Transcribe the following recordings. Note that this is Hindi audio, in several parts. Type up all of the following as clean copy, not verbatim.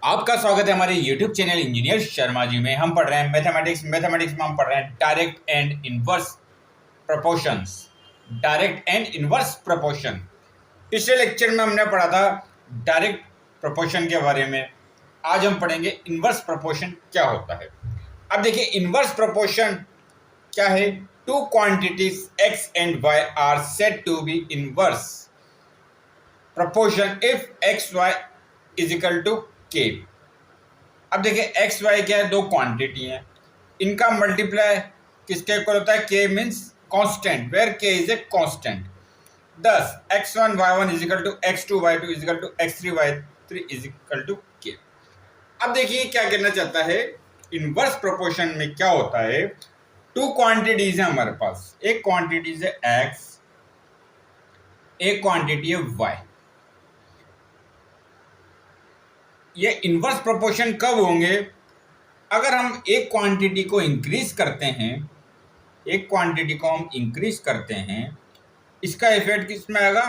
आपका स्वागत है हमारे YouTube channel engineer Sharma ji में। हम पढ़ रहे हैं मैथमेटिक्स में हम पढ़ रहे हैं direct and inverse proportions. Direct and inverse proportion, पिछले लेक्चर में हमने पढ़ा था डायरेक्ट प्रोपोर्शन के बारे में। आज हम पढ़ेंगे इनवर्स प्रोपोर्शन क्या होता है। अब देखिए इनवर्स प्रोपोर्शन क्या है। Two quantities x and y are said to be inverse proportion if xy is equal to k। अब देखिए एक्स वाई क्या है, दो क्वांटिटी हैं, इनका मल्टीप्लाई किसके इक्वल होता है, k means constant, where k is a constant. thus x1 y1 is equal to x2 y2 is equal to x3 y3 is equal to k। अब देखिए क्या कहना चाहता है, इनवर्स प्रोपोर्शन में क्या होता है, टू क्वांटिटीज है हमारे पास, एक क्वांटिटीज है x, एक क्वांटिटी है y। ये इनवर्स प्रोपोर्शन कब होंगे, अगर हम एक क्वांटिटी को इंक्रीज करते हैं, एक क्वांटिटी को हम इंक्रीज करते हैं, इसका इफेक्ट किस में आएगा,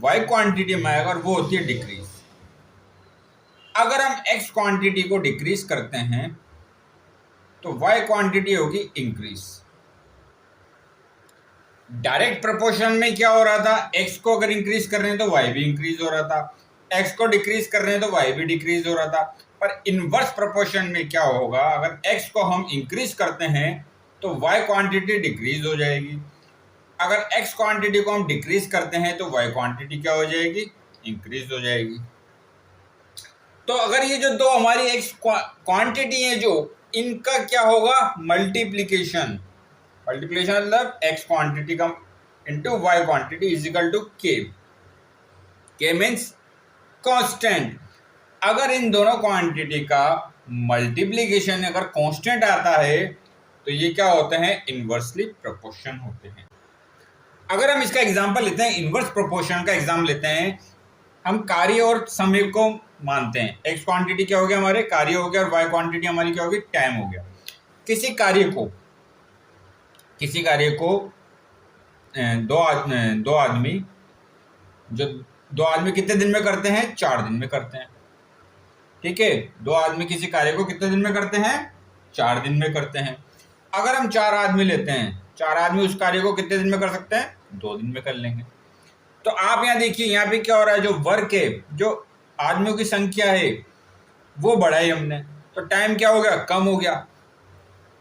y क्वांटिटी में आएगा, और वो होती है डिक्रीज। अगर हम x क्वांटिटी को डिक्रीज करते हैं तो y क्वांटिटी होगी इंक्रीज। डायरेक्ट प्रोपोर्शन में क्या हो रहा था, x को अगर इंक्रीज कर रहे हैं तो y भी इंक्रीज हो रहा था, x को डिक्रीज कर रहे हैं तो y भी डिक्रीज हो रहा था। पर इनवर्स प्रोपोर्शन में क्या होगा, अगर x को हम इंक्रीज करते हैं तो y क्वांटिटी डिक्रीज हो जाएगी, अगर x क्वांटिटी को हम डिक्रीज करते हैं तो y क्वांटिटी क्या हो जाएगी, इंक्रीज हो जाएगी। तो अगर ये जो दो हमारी x क्वांटिटी है, जो इनका क्या होगा, मल्टीप्लीकेशन। मल्टीप्लीकेशन मतलब x क्वांटिटी का into y quantity is equal to k। k means constant. अगर इन दोनों क्वांटिटी का मल्टीप्लिकेशन अगर कांस्टेंट आता है तो ये क्या होते हैं, इनवर्सली प्रोपोर्शन होते हैं। अगर हम इसका एग्जांपल लेते हैं, इनवर्स प्रोपोर्शन का एग्जांपल लेते हैं, हम कार्य और समय को मानते हैं। एक्स क्वांटिटी क्या हो गया, हमारे कार्य हो गया, और वाई क्वांटिटी हमारी क्या होगी, टाइम हो गया। किसी कार्य को दो आदमी कितने दिन में करते हैं, 4 दिन में करते हैं। ठीक है, दो आदमी किसी कार्य को कितने दिन में करते हैं, 4 दिन में करते हैं। अगर हम 4 आदमी लेते हैं, 4 आदमी उस कार्य को कितने दिन में कर सकते हैं, 2 दिन में कर लेंगे। तो आप यहाँ देखिए, यहाँ पे क्या हो रहा है, जो वर्क है, जो आदमियों की संख्या है वो बढ़ाई हमने, तो टाइम क्या हो गया, कम हो गया।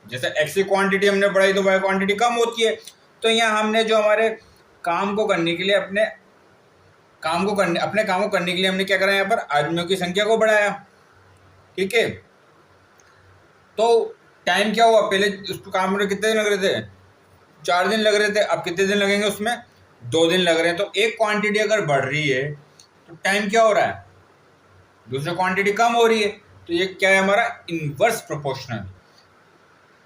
जैसे एक्स की क्वांटिटी हमने बढ़ाई तो वाई क्वांटिटी कम होती है। तो यहाँ हमने जो हमारे काम को करने के लिए अपने काम को करने के लिए हमने क्या करा, यहाँ पर आदमियों की संख्या को बढ़ाया। ठीक है, तो टाइम क्या हुआ, पहले उसको काम में कितने दिन लग रहे थे, 4 दिन लग रहे थे, अब कितने दिन लगेंगे, उसमें 2 दिन लग रहे हैं। तो एक क्वांटिटी अगर बढ़ रही है तो टाइम क्या हो रहा है, दूसरी क्वांटिटी कम हो रही है। तो ये क्या है, हमारा इनवर्स प्रोपोर्शनल।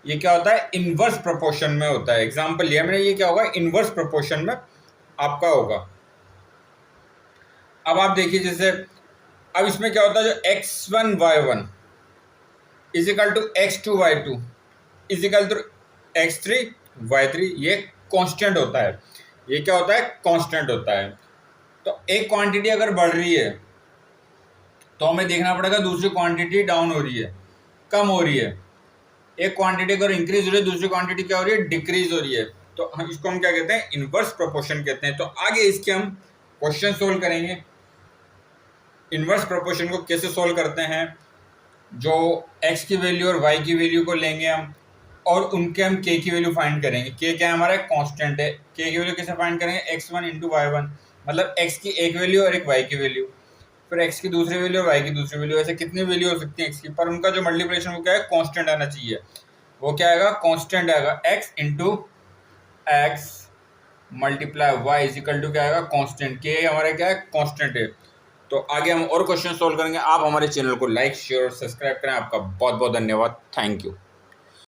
ये क्या होता है, इनवर्स प्रोपोर्शन में होता है। एग्जांपल लिया मैंने, ये क्या होगा, इनवर्स प्रोपोर्शन में आपका होगा। अब आप देखिए, जैसे अब इसमें क्या होता है, जो x1 y1 is equal to x2 y2 is equal to x3 y3, ये कांस्टेंट होता है। ये क्या होता है, कांस्टेंट होता है। तो एक क्वांटिटी अगर बढ़ रही है तो हमें देखना पड़ेगा दूसरी क्वांटिटी डाउन हो रही है, कम हो रही है। एक क्वांटिटी अगर इंक्रीज हो रही है, दूसरी क्वांटिटी क्या हो रही है, डिक्रीज हो रही है। तो इसको हम क्या कहते हैं, इनवर्स प्रोपोर्शन कहते हैं। तो आगे इसके हम क्वेश्चन सोल्व करेंगे। इनवर्स प्रोपोर्शन को कैसे सोल्व करते हैं, जो x की वैल्यू और y की वैल्यू को लेंगे हम, और उनके हम k की वैल्यू फाइंड करेंगे। k क्या है, हमारा कांस्टेंट है। k की वैल्यू कैसे फाइंड करेंगे, x1 इंटू y1, मतलब x की एक वैल्यू और एक y की वैल्यू, फिर x की दूसरी वैल्यू और y की दूसरी वैल्यू। ऐसे कितनी वैल्यू हो सकती है x की, पर उनका जो मल्टीप्लिकेशन वो क्या है, कांस्टेंट आना चाहिए। वो क्या आएगा, कांस्टेंट आएगा, x into x multiply y is equal to क्या आएगा, कांस्टेंट। k हमारा क्या है, कांस्टेंट है। तो आगे हम और क्वेश्चन सोल्व करेंगे। आप हमारे चैनल को लाइक, शेयर और सब्सक्राइब करें। आपका बहुत बहुत धन्यवाद, थैंक यू।